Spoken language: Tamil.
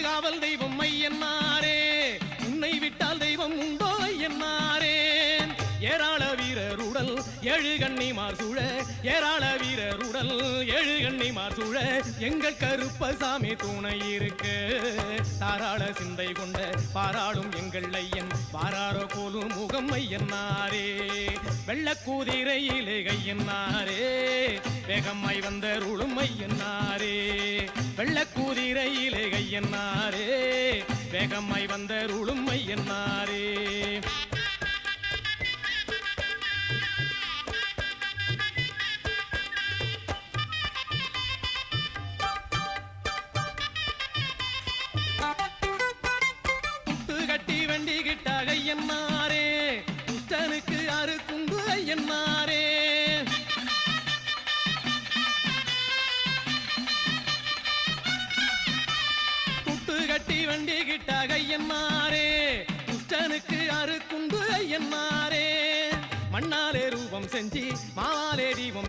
காவல் தெய்வம் ஐயன்னாரே உன்னை விட்டால் தெய்வம் உண்டோ ஐயன்னாரே ஏராள வீரருடல் ஏழு கண்ணிமார் சூழ ஏராள வீரருடல் ஏழு கண்ணிமார் சூழ எங்கள் கருப்பசாமி துணை இருக்கு தாராள சிந்தை கொண்ட பாராளும் எங்கள் ஐயன் பாராரோ போலும் முகம் ஐயன்னாரே வெள்ளக்கூதிரையிலே கையன்னாரே வேகமாய் வந்தருளும் ஐயன்னாரே வெள்ளக்கூதிரையிலே கையன்னாரே வேகமாய் வந்தருளும் ஐயன்னாரே கட்டி வண்டி கிட்டாக ஐயன்னாரே புத்தனுக்கு அறுக்குண்டு ஐயன்னாரே புட்டு கட்டி வண்டி கிட்டாக ஐயன்னாரே புத்தனுக்கு அறுக்குண்டு ஐயன்னாரே மண்ணாலே ரூபம் செஞ்சு மாவாலே தீபம்